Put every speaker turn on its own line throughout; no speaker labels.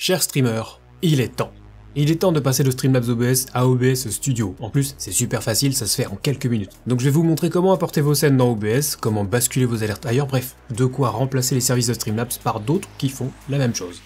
Chers streamers, il est temps. Il est temps de passer de Streamlabs OBS à OBS Studio. En plus, c'est super facile, ça se fait en quelques minutes. Donc je vais vous montrer comment apporter vos scènes dans OBS, comment basculer vos alertes ailleurs, bref, de quoi remplacer les services de Streamlabs par d'autres qui font la même chose.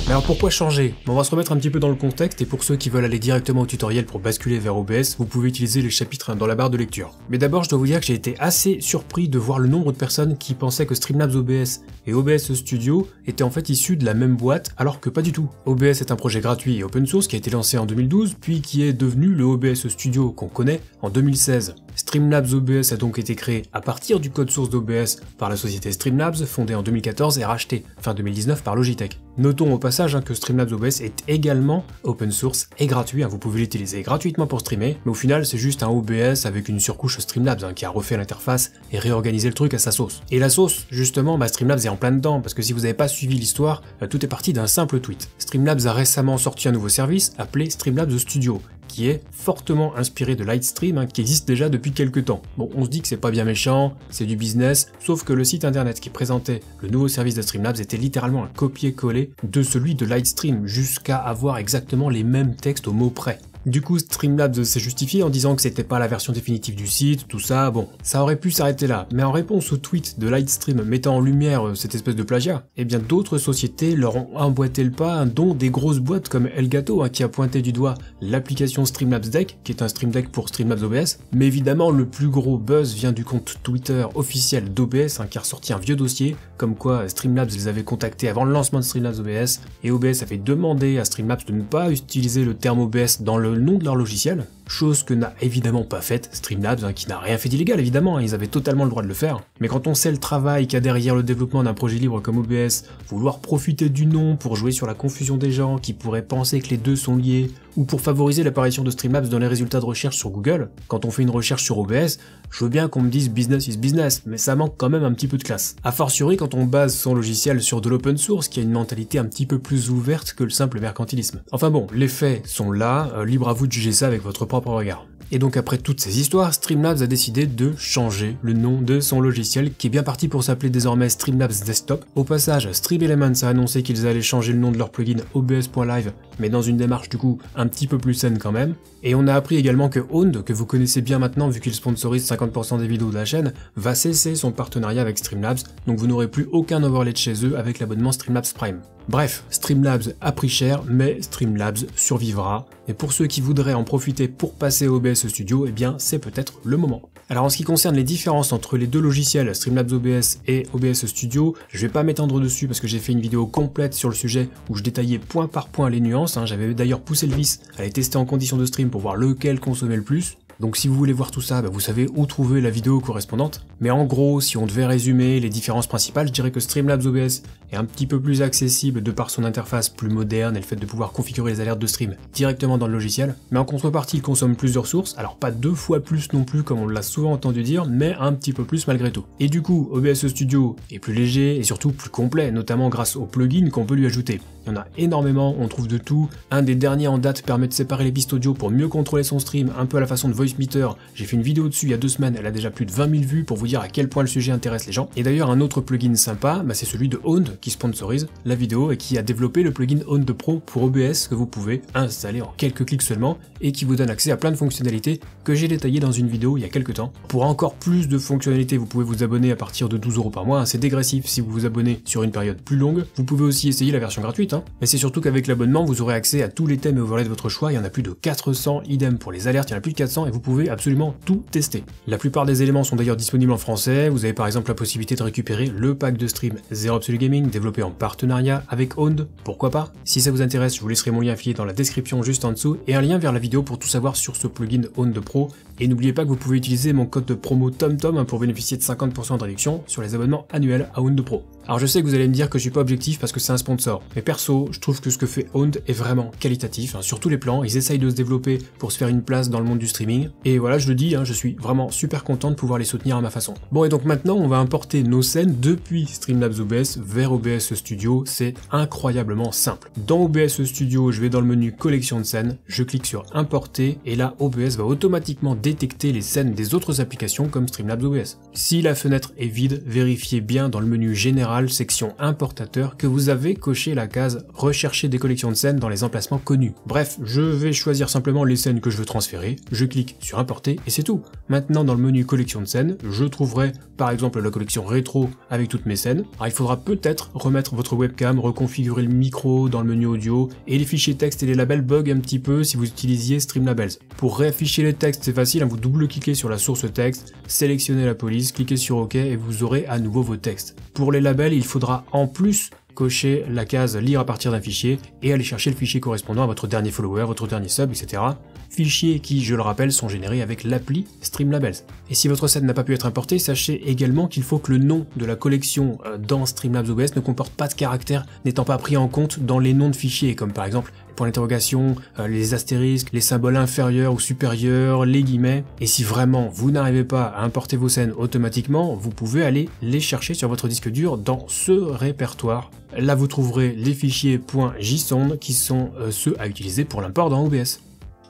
Mais alors pourquoi changer? On va se remettre un petit peu dans le contexte et pour ceux qui veulent aller directement au tutoriel pour basculer vers OBS, vous pouvez utiliser les chapitres dans la barre de lecture. Mais d'abord je dois vous dire que j'ai été assez surpris de voir le nombre de personnes qui pensaient que Streamlabs OBS et OBS Studio étaient en fait issus de la même boîte, alors que pas du tout. OBS est un projet gratuit et open source qui a été lancé en 2012, puis qui est devenu le OBS Studio qu'on connaît en 2016. Streamlabs OBS a donc été créé à partir du code source d'OBS par la société Streamlabs, fondée en 2014 et rachetée fin 2019 par Logitech. Notons au passage que Streamlabs OBS est également open source et gratuit, vous pouvez l'utiliser gratuitement pour streamer, mais au final c'est juste un OBS avec une surcouche Streamlabs qui a refait l'interface et réorganisé le truc à sa sauce. Et la sauce, justement, Streamlabs est en plein dedans, parce que si vous n'avez pas suivi l'histoire, tout est parti d'un simple tweet. Streamlabs a récemment sorti un nouveau service appelé Streamlabs Studio, qui est fortement inspiré de Lightstream, qui existe déjà depuis quelques temps. Bon, on se dit que c'est pas bien méchant, c'est du business, sauf que le site internet qui présentait le nouveau service de Streamlabs était littéralement un copier-coller de celui de Lightstream, jusqu'à avoir exactement les mêmes textes au mot près. Du coup, Streamlabs s'est justifié en disant que c'était pas la version définitive du site, tout ça, bon, ça aurait pu s'arrêter là, mais en réponse au tweet de Lightstream mettant en lumière cette espèce de plagiat, eh bien d'autres sociétés leur ont emboîté le pas, dont des grosses boîtes comme Elgato qui a pointé du doigt l'application Streamlabs Deck, qui est un Stream Deck pour Streamlabs OBS, mais évidemment le plus gros buzz vient du compte Twitter officiel d'OBS qui a ressorti un vieux dossier, comme quoi Streamlabs les avait contactés avant le lancement de Streamlabs OBS, et OBS avait demandé à Streamlabs de ne pas utiliser le terme OBS dans le nom de leur logiciel, chose que n'a évidemment pas faite Streamlabs, qui n'a rien fait d'illégal évidemment, ils avaient totalement le droit de le faire. Mais quand on sait le travail qu'il y a derrière le développement d'un projet libre comme OBS, vouloir profiter du nom pour jouer sur la confusion des gens qui pourraient penser que les deux sont liés, ou pour favoriser l'apparition de Streamlabs dans les résultats de recherche sur Google, quand on fait une recherche sur OBS, je veux bien qu'on me dise business is business, mais ça manque quand même un petit peu de classe. A fortiori quand on base son logiciel sur de l'open source qui a une mentalité un petit peu plus ouverte que le simple mercantilisme. Enfin bon, les faits sont là, libre à vous de juger ça avec votre propre regard. Et donc après toutes ces histoires, Streamlabs a décidé de changer le nom de son logiciel qui est bien parti pour s'appeler désormais Streamlabs Desktop. Au passage, StreamElements a annoncé qu'ils allaient changer le nom de leur plugin OBS.live, mais dans une démarche du coup un petit peu plus saine quand même. Et on a appris également que Owned, que vous connaissez bien maintenant vu qu'il sponsorise 50% des vidéos de la chaîne, va cesser son partenariat avec Streamlabs, donc vous n'aurez plus aucun overlay de chez eux avec l'abonnement Streamlabs Prime. Bref, Streamlabs a pris cher, mais Streamlabs survivra, et pour ceux qui voudraient en profiter pour passer au OBS Studio, eh bien c'est peut-être le moment. Alors en ce qui concerne les différences entre les deux logiciels, Streamlabs OBS et OBS Studio, je vais pas m'étendre dessus parce que j'ai fait une vidéo complète sur le sujet où je détaillais point par point les nuances, j'avais d'ailleurs poussé le vice à les tester en conditions de stream pour voir lequel consommait le plus. Donc si vous voulez voir tout ça, vous savez où trouver la vidéo correspondante. Mais en gros, si on devait résumer les différences principales, je dirais que Streamlabs OBS est un petit peu plus accessible de par son interface plus moderne et le fait de pouvoir configurer les alertes de stream directement dans le logiciel. Mais en contrepartie, il consomme plus de ressources, alors pas 2 fois plus non plus comme on l'a souvent entendu dire, mais un petit peu plus malgré tout. Et du coup, OBS Studio est plus léger et surtout plus complet, notamment grâce aux plugins qu'on peut lui ajouter. Il y en a énormément, on trouve de tout. Un des derniers en date permet de séparer les pistes audio pour mieux contrôler son stream, un peu à la façon de Voicemeeter. J'ai fait une vidéo dessus il y a 2 semaines, elle a déjà plus de 20 000 vues pour vous dire à quel point le sujet intéresse les gens. Et d'ailleurs un autre plugin sympa, c'est celui de Owned qui sponsorise la vidéo et qui a développé le plugin Owned Pro pour OBS que vous pouvez installer en quelques clics seulement et qui vous donne accès à plein de fonctionnalités que j'ai détaillées dans une vidéo il y a quelques temps. Pour encore plus de fonctionnalités, vous pouvez vous abonner à partir de 12 € par mois, c'est dégressif si vous vous abonnez sur une période plus longue. Vous pouvez aussi essayer la version gratuite, mais c'est surtout qu'avec l'abonnement vous aurez accès à tous les thèmes et overlays de votre choix, il y en a plus de 400, idem pour les alertes, il y en a plus de 400 et vous pouvez absolument tout tester. La plupart des éléments sont d'ailleurs disponibles en français, vous avez par exemple la possibilité de récupérer le pack de stream Zero Absolute Gaming développé en partenariat avec Owned, pourquoi pas. Si ça vous intéresse, je vous laisserai mon lien affilié dans la description juste en dessous et un lien vers la vidéo pour tout savoir sur ce plugin Owned Pro. Et n'oubliez pas que vous pouvez utiliser mon code de promo TomTom pour bénéficier de 50% de réduction sur les abonnements annuels à Owned Pro. Alors je sais que vous allez me dire que je suis pas objectif parce que c'est un sponsor, mais perso Perso, je trouve que ce que fait Owned est vraiment qualitatif, hein, sur tous les plans, ils essayent de se développer pour se faire une place dans le monde du streaming, et voilà, je le dis, hein, je suis vraiment super content de pouvoir les soutenir à ma façon. Bon, et donc maintenant, on va importer nos scènes depuis Streamlabs OBS vers OBS Studio, c'est incroyablement simple. Dans OBS Studio, je vais dans le menu collection de scènes, je clique sur importer, et là, OBS va automatiquement détecter les scènes des autres applications comme Streamlabs OBS. Si la fenêtre est vide, vérifiez bien dans le menu général, section importateur, que vous avez coché la case rechercher des collections de scènes dans les emplacements connus. Bref, je vais choisir simplement les scènes que je veux transférer, je clique sur importer et c'est tout. Maintenant dans le menu collection de scènes, je trouverai par exemple la collection rétro avec toutes mes scènes. Alors il faudra peut-être remettre votre webcam, reconfigurer le micro dans le menu audio, et les fichiers texte et les labels bug un petit peu si vous utilisiez Streamlabs. Pour réafficher les textes, c'est facile, hein, vous double-cliquez sur la source texte, sélectionnez la police, cliquez sur OK et vous aurez à nouveau vos textes. Pour les labels, il faudra en plus cocher la case lire à partir d'un fichier et aller chercher le fichier correspondant à votre dernier follower, votre dernier sub, etc. Fichiers qui, je le rappelle, sont générés avec l'appli Streamlabs. Et si votre scène n'a pas pu être importée, sachez également qu'il faut que le nom de la collection dans Streamlabs OBS ne comporte pas de caractères n'étant pas pris en compte dans les noms de fichiers, comme par exemple les points d'interrogation, les astérisques, les symboles inférieurs ou supérieurs, les guillemets. Et si vraiment vous n'arrivez pas à importer vos scènes automatiquement, vous pouvez aller les chercher sur votre disque dur dans ce répertoire. Là vous trouverez les fichiers .json qui sont ceux à utiliser pour l'import dans OBS.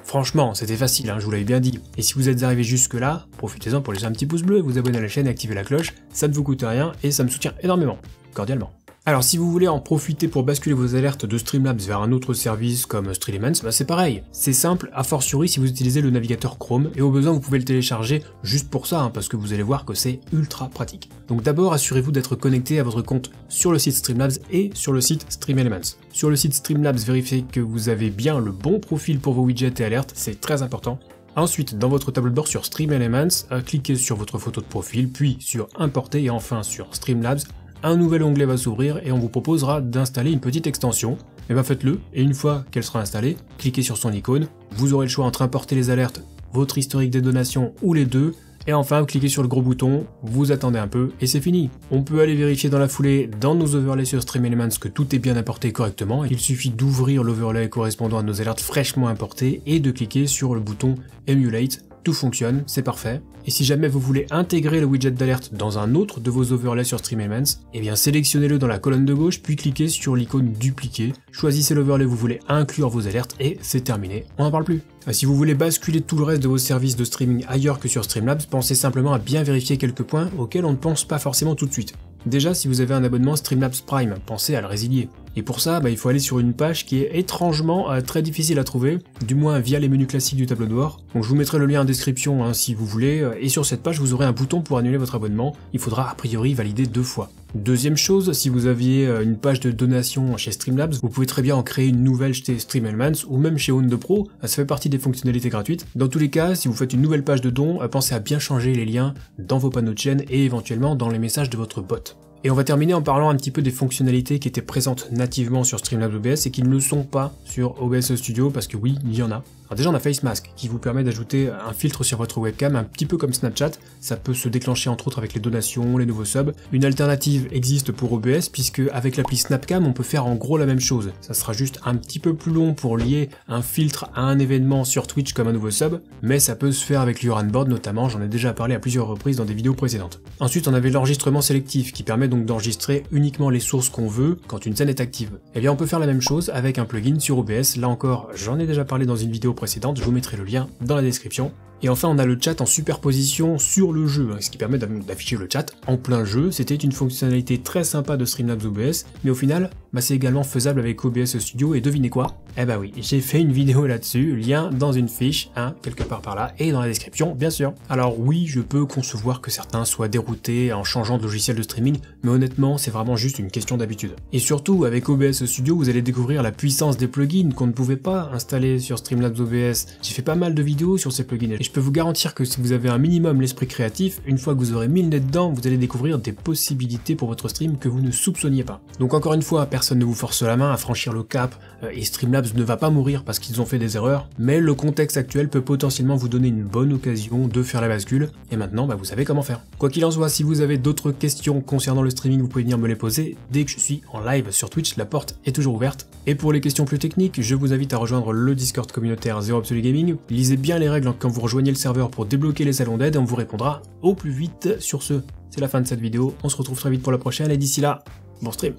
Franchement, c'était facile, hein, je vous l'avais bien dit. Et si vous êtes arrivé jusque là, profitez-en pour laisser un petit pouce bleu, vous abonner à la chaîne et activer la cloche, ça ne vous coûte rien et ça me soutient énormément, cordialement. Alors si vous voulez en profiter pour basculer vos alertes de Streamlabs vers un autre service comme Streamlabs, bah c'est pareil. C'est simple, a fortiori si vous utilisez le navigateur Chrome, et au besoin vous pouvez le télécharger juste pour ça, hein, parce que vous allez voir que c'est ultra pratique. Donc d'abord assurez-vous d'être connecté à votre compte sur le site Streamlabs et sur le site StreamElements. Sur le site Streamlabs, vérifiez que vous avez bien le bon profil pour vos widgets et alertes, c'est très important. Ensuite, dans votre tableau de bord sur StreamElements, cliquez sur votre photo de profil, puis sur Importer et enfin sur Streamlabs. Un nouvel onglet va s'ouvrir et on vous proposera d'installer une petite extension. Et bien faites-le, et une fois qu'elle sera installée, cliquez sur son icône, vous aurez le choix entre importer les alertes, votre historique des donations ou les deux, et enfin cliquez sur le gros bouton, vous attendez un peu et c'est fini. On peut aller vérifier dans la foulée dans nos overlays sur StreamElements que tout est bien importé correctement, il suffit d'ouvrir l'overlay correspondant à nos alertes fraîchement importées et de cliquer sur le bouton Emulate. Tout fonctionne, c'est parfait. Et si jamais vous voulez intégrer le widget d'alerte dans un autre de vos overlays sur StreamElements, eh bien sélectionnez-le dans la colonne de gauche, puis cliquez sur l'icône dupliquer, choisissez l'overlay où vous voulez inclure vos alertes et c'est terminé, on n'en parle plus. Si vous voulez basculer tout le reste de vos services de streaming ailleurs que sur Streamlabs, pensez simplement à bien vérifier quelques points auxquels on ne pense pas forcément tout de suite. Déjà, si vous avez un abonnement Streamlabs Prime, pensez à le résilier. Et pour ça, il faut aller sur une page qui est étrangement très difficile à trouver, du moins via les menus classiques du tableau de bord. Donc je vous mettrai le lien en description hein, si vous voulez, et sur cette page vous aurez un bouton pour annuler votre abonnement, il faudra a priori valider 2 fois. Deuxième chose, si vous aviez une page de donation chez Streamlabs, vous pouvez très bien en créer une nouvelle chez StreamElements ou même chez Owned Pro, ça fait partie des fonctionnalités gratuites. Dans tous les cas, si vous faites une nouvelle page de don, pensez à bien changer les liens dans vos panneaux de chaîne et éventuellement dans les messages de votre bot. Et on va terminer en parlant un petit peu des fonctionnalités qui étaient présentes nativement sur Streamlabs OBS et qui ne le sont pas sur OBS Studio parce que oui, il y en a. Alors déjà on a Face Mask qui vous permet d'ajouter un filtre sur votre webcam un petit peu comme Snapchat, ça peut se déclencher entre autres avec les donations, les nouveaux subs. Une alternative existe pour OBS puisque avec l'appli Snapcam on peut faire en gros la même chose. Ça sera juste un petit peu plus long pour lier un filtre à un événement sur Twitch comme un nouveau sub, mais ça peut se faire avec l'URANboard notamment, j'en ai déjà parlé à plusieurs reprises dans des vidéos précédentes. Ensuite on avait l'enregistrement sélectif qui permet donc d'enregistrer uniquement les sources qu'on veut quand une scène est active. Et bien on peut faire la même chose avec un plugin sur OBS, là encore j'en ai déjà parlé dans une vidéo précédente, je vous mettrai le lien dans la description. Et enfin on a le chat en superposition sur le jeu, ce qui permet d'afficher le chat en plein jeu. C'était une fonctionnalité très sympa de Streamlabs OBS, mais au final, c'est également faisable avec OBS Studio et devinez quoi? Eh bah oui, j'ai fait une vidéo là-dessus, lien dans une fiche, quelque part par là, et dans la description, bien sûr. Alors oui, je peux concevoir que certains soient déroutés en changeant de logiciel de streaming, mais honnêtement, c'est vraiment juste une question d'habitude. Et surtout, avec OBS Studio, vous allez découvrir la puissance des plugins qu'on ne pouvait pas installer sur Streamlabs OBS. J'ai fait pas mal de vidéos sur ces plugins, et je je peux vous garantir que si vous avez un minimum l'esprit créatif, une fois que vous aurez mis le nez dedans, vous allez découvrir des possibilités pour votre stream que vous ne soupçonniez pas. Donc encore une fois, personne ne vous force la main à franchir le cap, et Streamlabs ne va pas mourir parce qu'ils ont fait des erreurs, mais le contexte actuel peut potentiellement vous donner une bonne occasion de faire la bascule, et maintenant vous savez comment faire. Quoi qu'il en soit, si vous avez d'autres questions concernant le streaming, vous pouvez venir me les poser dès que je suis en live sur Twitch, la porte est toujours ouverte. Et pour les questions plus techniques, je vous invite à rejoindre le Discord communautaire Zero Absolute Gaming, lisez bien les règles quand vous rejoignez le serveur pour débloquer les salons d'aide et on vous répondra au plus vite. Sur ce, c'est la fin de cette vidéo, on se retrouve très vite pour la prochaine et d'ici là, bon stream.